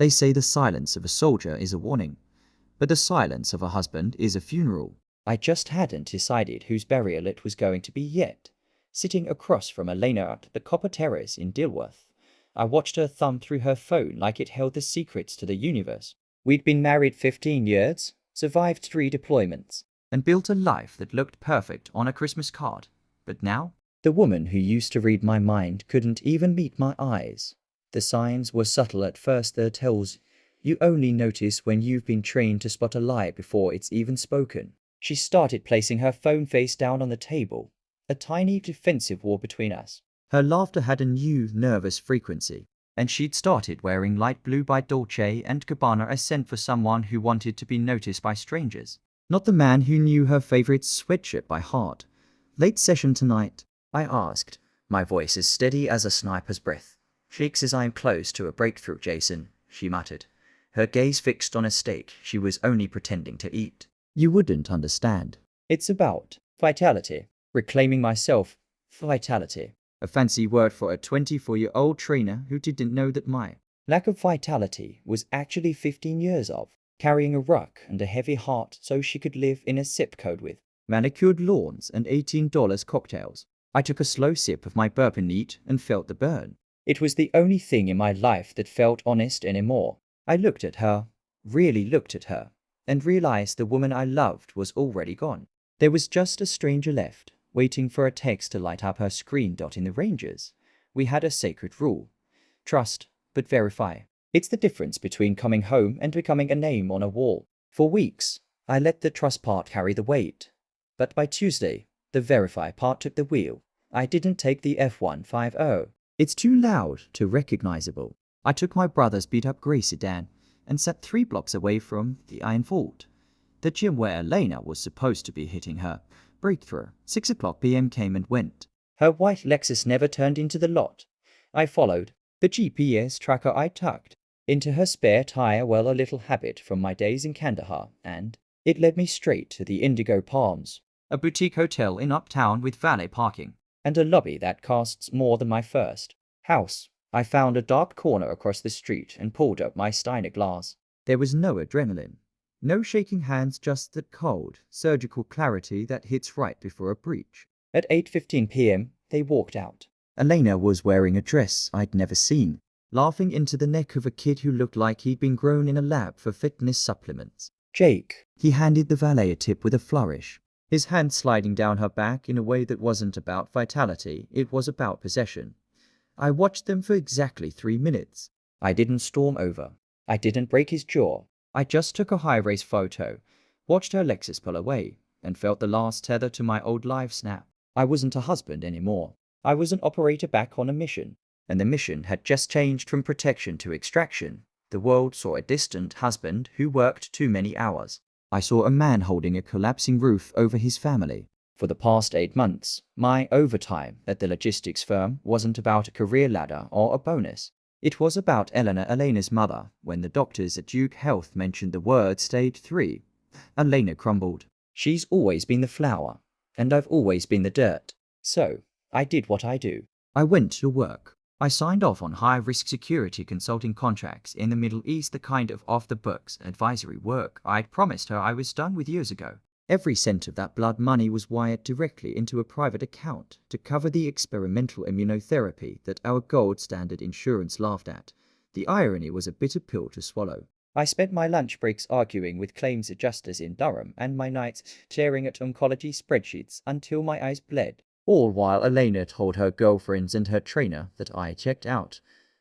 They say the silence of a soldier is a warning, but the silence of a husband is a funeral. I just hadn't decided whose burial it was going to be yet. Sitting across from Elena at the Copper Terrace in Dilworth, I watched her thumb through her phone like it held the secrets to the universe. We'd been married 15 years, survived 3 deployments, and built a life that looked perfect on a Christmas card. But now, the woman who used to read my mind couldn't even meet my eyes. The signs were subtle at first, the tells you only notice when you've been trained to spot a lie before it's even spoken. She started placing her phone face down on the table, a tiny defensive wall between us. Her laughter had a new, nervous frequency, and she'd started wearing light blue by Dolce & Gabbana, a scent for someone who wanted to be noticed by strangers, not the man who knew her favorite sweatshirt by heart. Late session tonight? I asked, my voice as steady as a sniper's breath. Shakes as I'm close to a breakthrough, Jason, she muttered, her gaze fixed on a steak she was only pretending to eat. You wouldn't understand. It's about vitality. Reclaiming myself. Vitality. A fancy word for a 24-year-old trainer who didn't know that my lack of vitality was actually 15 years of carrying a ruck and a heavy heart so she could live in a zip code with manicured lawns and $18 cocktails. I took a slow sip of my bourbon neat and felt the burn. It was the only thing in my life that felt honest anymore. I looked at her, really looked at her, and realized the woman I loved was already gone. There was just a stranger left, waiting for a text to light up her screen. In the Rangers, we had a sacred rule. Trust, but verify. It's the difference between coming home and becoming a name on a wall. For weeks, I let the trust part carry the weight. But by Tuesday, the verify part took the wheel. I didn't take the F-150. It's too loud, too recognizable. I took my brother's beat-up grey sedan and sat 3 blocks away from the Iron Vault, the gym where Elena was supposed to be hitting her breakthrough. 6 o'clock p.m. came and went. Her white Lexus never turned into the lot. I followed the GPS tracker I tucked into her spare tire, well, a little habit from my days in Kandahar, and it led me straight to the Indigo Palms, a boutique hotel in Uptown with valet parking and a lobby that costs more than my first house. I found a dark corner across the street and pulled up my Steiner glass. There was no adrenaline, no shaking hands, just that cold, surgical clarity that hits right before a breach. At 8:15 p.m., they walked out. Elena was wearing a dress I'd never seen, laughing into the neck of a kid who looked like he'd been grown in a lab for fitness supplements. Jake. He handed the valet a tip with a flourish, his hand sliding down her back in a way that wasn't about vitality, it was about possession. I watched them for exactly 3 minutes. I didn't storm over. I didn't break his jaw. I just took a high-res photo, watched her Lexus pull away, and felt the last tether to my old life snap. I wasn't a husband anymore. I was an operator back on a mission, and the mission had just changed from protection to extraction. The world saw a distant husband who worked too many hours. I saw a man holding a collapsing roof over his family. For the past 8 months, my overtime at the logistics firm wasn't about a career ladder or a bonus. It was about Elena's mother. When the doctors at Duke Health mentioned the word stage 3, Elena crumbled. She's always been the flower, and I've always been the dirt. So, I did what I do. I went to work. I signed off on high-risk security consulting contracts in the Middle East, the kind of off-the-books advisory work I'd promised her I was done with years ago. Every cent of that blood money was wired directly into a private account to cover the experimental immunotherapy that our gold standard insurance laughed at. The irony was a bitter pill to swallow. I spent my lunch breaks arguing with claims adjusters in Durham and my nights staring at oncology spreadsheets until my eyes bled. All while Elena told her girlfriends and her trainer that I checked out.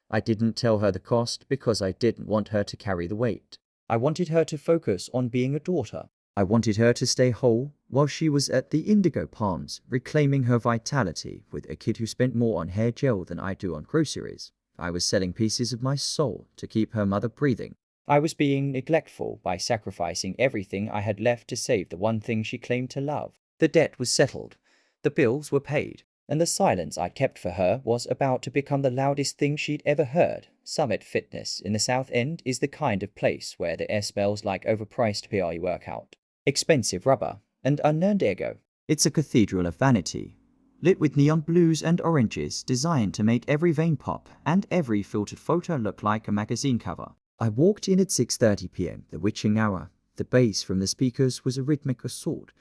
I didn't tell her the cost because I didn't want her to carry the weight. I wanted her to focus on being a daughter. I wanted her to stay whole while she was at the Indigo Palms, reclaiming her vitality with a kid who spent more on hair gel than I do on groceries. I was selling pieces of my soul to keep her mother breathing. I was being neglectful by sacrificing everything I had left to save the one thing she claimed to love. The debt was settled. The bills were paid, and the silence I kept for her was about to become the loudest thing she'd ever heard. Summit Fitness in the South End is the kind of place where the air smells like overpriced PRE workout, expensive rubber, and unearned ego. It's a cathedral of vanity, lit with neon blues and oranges designed to make every vein pop and every filtered photo look like a magazine cover. I walked in at 6:30 p.m., the witching hour. The bass from the speakers was a rhythmic assault,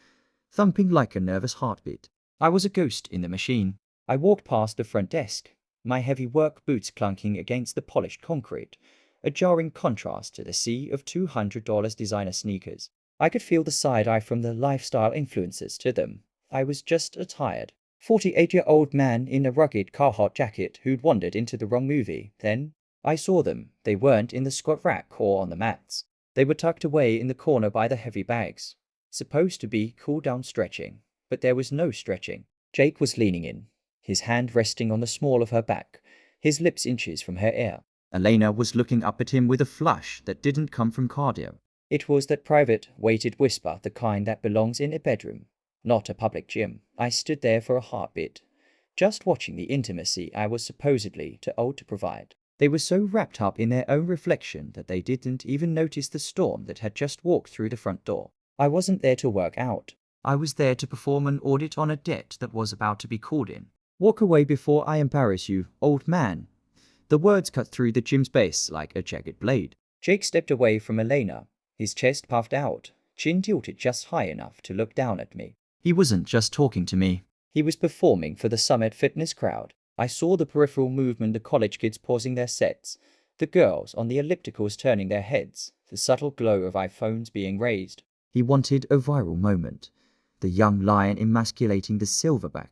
thumping like a nervous heartbeat. I was a ghost in the machine. I walked past the front desk, my heavy work boots clunking against the polished concrete, a jarring contrast to the sea of $200 designer sneakers. I could feel the side-eye from the lifestyle influences to them. I was just a tired, 48-year-old man in a rugged Carhartt jacket who'd wandered into the wrong movie. Then I saw them. They weren't in the squat rack or on the mats. They were tucked away in the corner by the heavy bags, supposed to be cool-down stretching, but there was no stretching. Jake was leaning in, his hand resting on the small of her back, his lips inches from her ear. Elena was looking up at him with a flush that didn't come from cardio. It was that private, weighted whisper, the kind that belongs in a bedroom, not a public gym. I stood there for a heartbeat, just watching the intimacy I was supposedly too old to provide. They were so wrapped up in their own reflection that they didn't even notice the storm that had just walked through the front door. I wasn't there to work out. I was there to perform an audit on a debt that was about to be called in. Walk away before I embarrass you, old man. The words cut through the gym's base like a jagged blade. Jake stepped away from Elena, his chest puffed out, chin tilted just high enough to look down at me. He wasn't just talking to me. He was performing for the Summit Fitness crowd. I saw the peripheral movement, the college kids pausing their sets, the girls on the ellipticals turning their heads, the subtle glow of iPhones being raised. He wanted a viral moment. The young lion emasculating the silverback.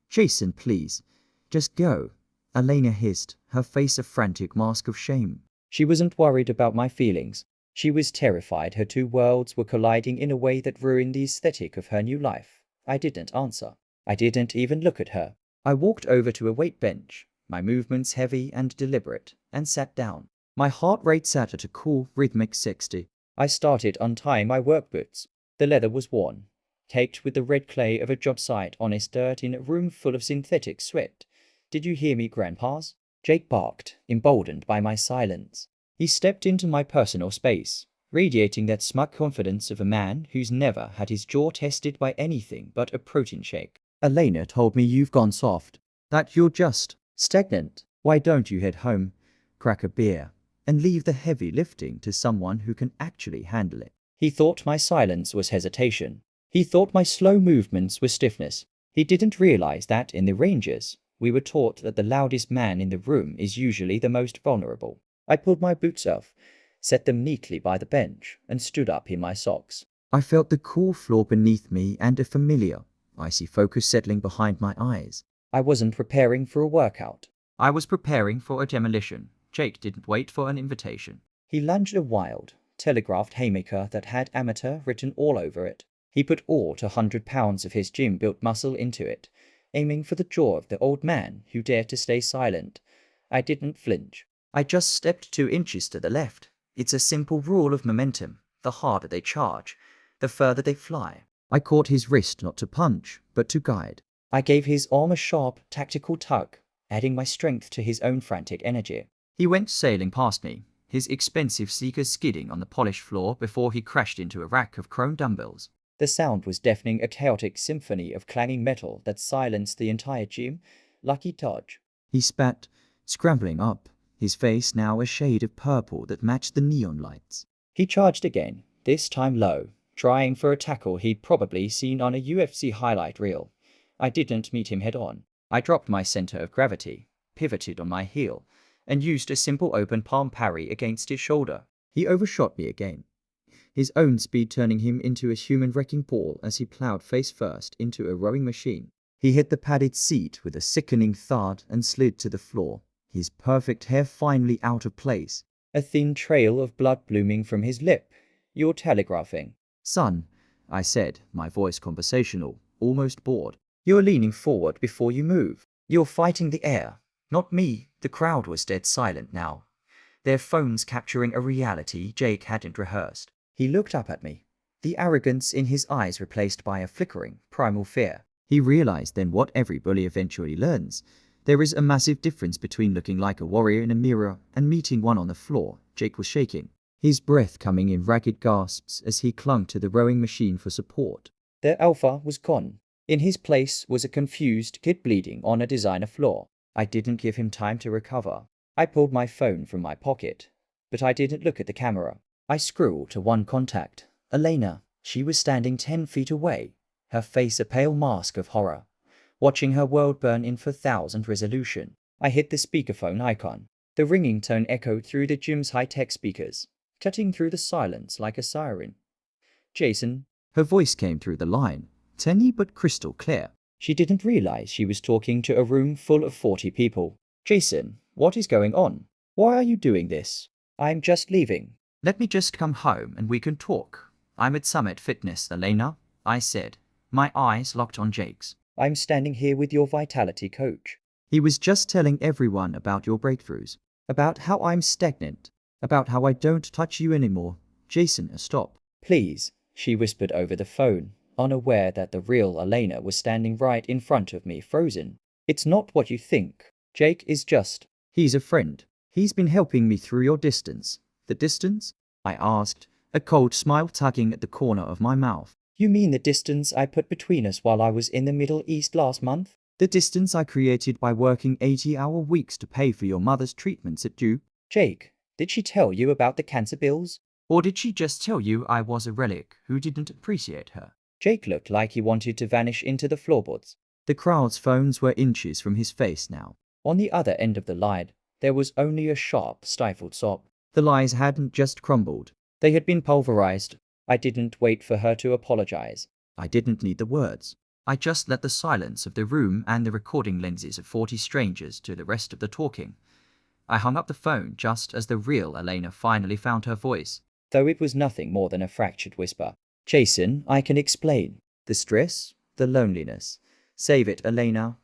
Jason, please, just go. Elena hissed, her face a frantic mask of shame. She wasn't worried about my feelings. She was terrified her two worlds were colliding in a way that ruined the aesthetic of her new life. I didn't answer. I didn't even look at her. I walked over to a weight bench, my movements heavy and deliberate, and sat down. My heart rate sat at a cool, rhythmic 60. I started untying my work boots. The leather was worn, caked with the red clay of a job site, honest dirt in a room full of synthetic sweat. Did you hear me, grandpas? Jake barked, emboldened by my silence. He stepped into my personal space, radiating that smug confidence of a man who's never had his jaw tested by anything but a protein shake. Elena told me you've gone soft, that you're just stagnant. Why don't you head home, crack a beer, and leave the heavy lifting to someone who can actually handle it? He thought my silence was hesitation. He thought my slow movements were stiffness. He didn't realize that in the Rangers, we were taught that the loudest man in the room is usually the most vulnerable. I pulled my boots off, set them neatly by the bench, and stood up in my socks. I felt the cool floor beneath me and a familiar, icy focus settling behind my eyes. I wasn't preparing for a workout. I was preparing for a demolition. Jake didn't wait for an invitation. He lunged a wild, telegraphed haymaker that had amateur written all over it. He put all 200 pounds of his gym-built muscle into it, aiming for the jaw of the old man who dared to stay silent. I didn't flinch. I just stepped 2 inches to the left. It's a simple rule of momentum. The harder they charge, the further they fly. I caught his wrist not to punch, but to guide. I gave his arm a sharp, tactical tug, adding my strength to his own frantic energy. He went sailing past me, his expensive sneakers skidding on the polished floor before he crashed into a rack of chrome dumbbells. The sound was deafening, a chaotic symphony of clanging metal that silenced the entire gym. Lucky dodge. He spat, scrambling up, his face now a shade of purple that matched the neon lights. He charged again, this time low, trying for a tackle he'd probably seen on a UFC highlight reel. I didn't meet him head on. I dropped my center of gravity, pivoted on my heel, and used a simple open palm parry against his shoulder. He overshot me again, his own speed turning him into a human wrecking ball as he plowed face first into a rowing machine. He hit the padded seat with a sickening thud and slid to the floor, his perfect hair finally out of place, a thin trail of blood blooming from his lip. You're telegraphing. Son, I said, my voice conversational, almost bored. You're leaning forward before you move. You're fighting the air, not me. The crowd was dead silent now, their phones capturing a reality Jake hadn't rehearsed. He looked up at me, the arrogance in his eyes replaced by a flickering, primal fear. He realized then what every bully eventually learns. There is a massive difference between looking like a warrior in a mirror and meeting one on the floor. Jake was shaking, his breath coming in ragged gasps as he clung to the rowing machine for support. Their alpha was gone. In his place was a confused kid bleeding on a designer floor. I didn't give him time to recover. I pulled my phone from my pocket, but I didn't look at the camera. I scrolled to one contact, Elena. She was standing 10 feet away, her face a pale mask of horror, watching her world burn in 4,000 resolution. I hit the speakerphone icon. The ringing tone echoed through the gym's high-tech speakers, cutting through the silence like a siren. Jason. Her voice came through the line, tiny but crystal clear. She didn't realize she was talking to a room full of 40 people. Jason, what is going on? Why are you doing this? I'm just leaving. Let me just come home and we can talk. I'm at Summit Fitness, Elena, I said, my eyes locked on Jake's. I'm standing here with your vitality coach. He was just telling everyone about your breakthroughs, about how I'm stagnant, about how I don't touch you anymore. Jason, stop. Please, she whispered over the phone, unaware that the real Elena was standing right in front of me, frozen. It's not what you think. Jake is just. He's a friend. He's been helping me through your distance. The distance? I asked, a cold smile tugging at the corner of my mouth. You mean the distance I put between us while I was in the Middle East last month? The distance I created by working 80-hour weeks to pay for your mother's treatments at Duke? Jake, did she tell you about the cancer bills? Or did she just tell you I was a relic who didn't appreciate her? Jake looked like he wanted to vanish into the floorboards. The crowd's phones were inches from his face now. On the other end of the line, there was only a sharp, stifled sob. The lies hadn't just crumbled. They had been pulverized. I didn't wait for her to apologize. I didn't need the words. I just let the silence of the room and the recording lenses of 40 strangers do the rest of the talking. I hung up the phone just as the real Elena finally found her voice, though it was nothing more than a fractured whisper. Jason, I can explain. The stress, the loneliness. Save it, Elena.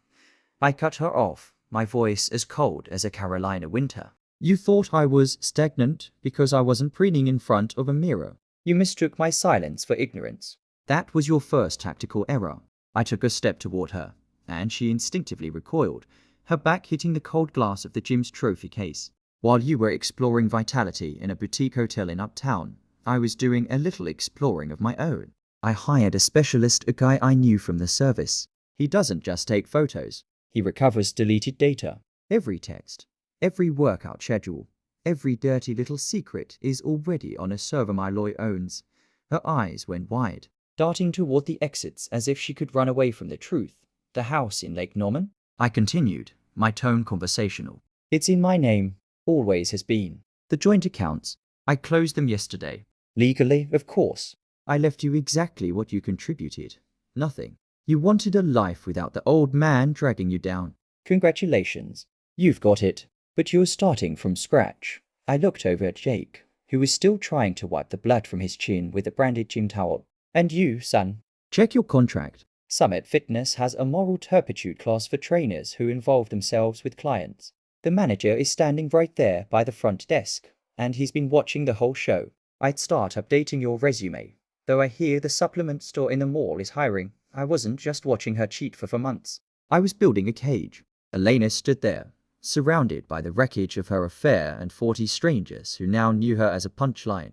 I cut her off, my voice as cold as a Carolina winter. You thought I was stagnant because I wasn't preening in front of a mirror. You mistook my silence for ignorance. That was your first tactical error. I took a step toward her, and she instinctively recoiled, her back hitting the cold glass of the gym's trophy case. While you were exploring vitality in a boutique hotel in Uptown, I was doing a little exploring of my own. I hired a specialist, a guy I knew from the service. He doesn't just take photos. He recovers deleted data. Every text, every workout schedule, every dirty little secret is already on a server my lawyer owns. Her eyes went wide, darting toward the exits as if she could run away from the truth. The house in Lake Norman? I continued, my tone conversational. It's in my name. Always has been. The joint accounts, I closed them yesterday. Legally, of course. I left you exactly what you contributed. Nothing. You wanted a life without the old man dragging you down. Congratulations. You've got it. But you're starting from scratch. I looked over at Jake, who was still trying to wipe the blood from his chin with a branded gym towel. And you, son. Check your contract. Summit Fitness has a moral turpitude clause for trainers who involve themselves with clients. The manager is standing right there by the front desk, and he's been watching the whole show. I'd start updating your resume. Though I hear the supplement store in the mall is hiring, I wasn't just watching her cheat for months. I was building a cage. Elena stood there, surrounded by the wreckage of her affair and 40 strangers who now knew her as a punchline.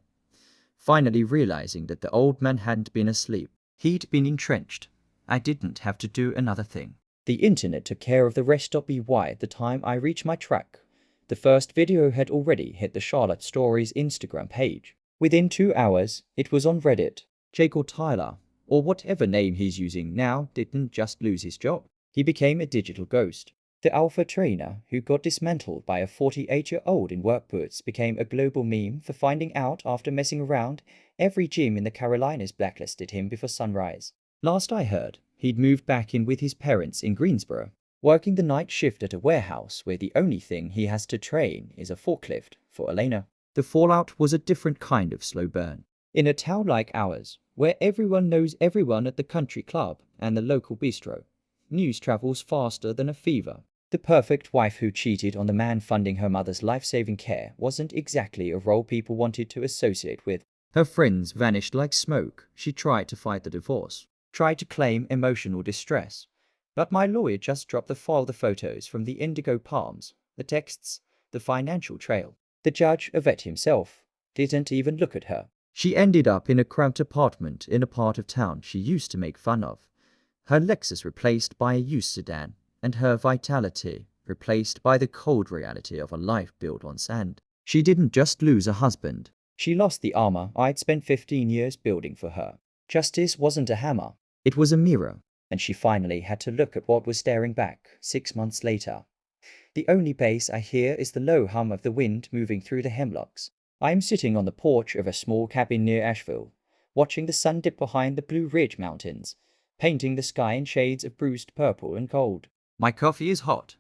Finally realizing that the old man hadn't been asleep. He'd been entrenched. I didn't have to do another thing. The internet took care of the rest. By the time I reached my track, the first video had already hit the Charlotte Stories Instagram page. Within 2 hours, it was on Reddit. Jake or Tyler, or whatever name he's using now, didn't just lose his job. He became a digital ghost. The alpha trainer who got dismantled by a 48-year-old in work boots became a global meme for finding out after messing around. Every gym in the Carolinas blacklisted him before sunrise. Last I heard, he'd moved back in with his parents in Greensboro, working the night shift at a warehouse where the only thing he has to train is a forklift for Elena. The fallout was a different kind of slow burn. In a town like ours, where everyone knows everyone at the country club and the local bistro, news travels faster than a fever. The perfect wife who cheated on the man funding her mother's life-saving care wasn't exactly a role people wanted to associate with. Her friends vanished like smoke. She tried to fight the divorce, tried to claim emotional distress. But my lawyer just dropped the file, the photos from the Indigo palms, the texts, the financial trail. The judge, a vet himself, didn't even look at her. She ended up in a cramped apartment in a part of town she used to make fun of. Her Lexus replaced by a used sedan, and her vitality replaced by the cold reality of a life built on sand. She didn't just lose a husband. She lost the armor I'd spent 15 years building for her. Justice wasn't a hammer. It was a mirror. And she finally had to look at what was staring back 6 months later. The only bass I hear is the low hum of the wind moving through the hemlocks. I'm sitting on the porch of a small cabin near Asheville, watching the sun dip behind the Blue Ridge Mountains, painting the sky in shades of bruised purple and gold. My coffee is hot.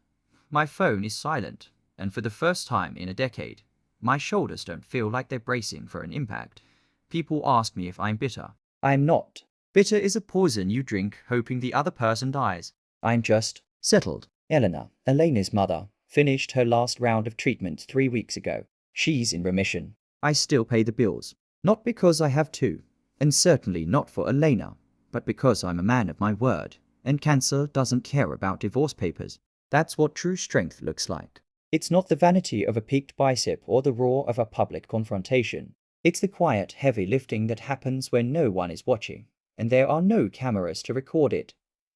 My phone is silent. And for the first time in a decade, my shoulders don't feel like they're bracing for an impact. People ask me if I'm bitter. I'm not. Bitter is a poison you drink hoping the other person dies. I'm just settled. Elena's mother, finished her last round of treatment 3 weeks ago. She's in remission. I still pay the bills. Not because I have to, and certainly not for Elena, but because I'm a man of my word, and cancer doesn't care about divorce papers. That's what true strength looks like. It's not the vanity of a peaked bicep or the roar of a public confrontation. It's the quiet, heavy lifting that happens when no one is watching, and there are no cameras to record it.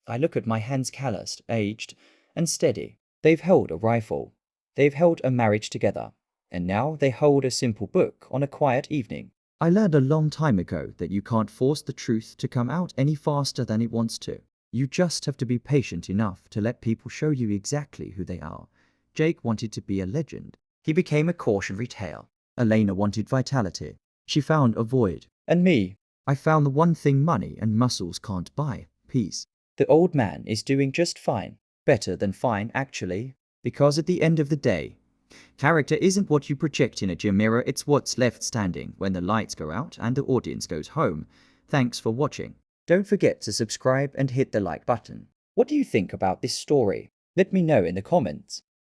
I look at my hands, calloused, aged, and steady. They've held a rifle. They've held a marriage together. And now they hold a simple book on a quiet evening. I learned a long time ago that you can't force the truth to come out any faster than it wants to. You just have to be patient enough to let people show you exactly who they are. Jake wanted to be a legend. He became a cautionary tale. Elena wanted vitality. She found a void. And me, I found the one thing money and muscles can't buy: peace. The old man is doing just fine. Better than fine, actually. Because at the end of the day, character isn't what you project in a gym mirror, it's what's left standing when the lights go out and the audience goes home. Thanks for watching. Don't forget to subscribe and hit the like button. What do you think about this story? Let me know in the comments.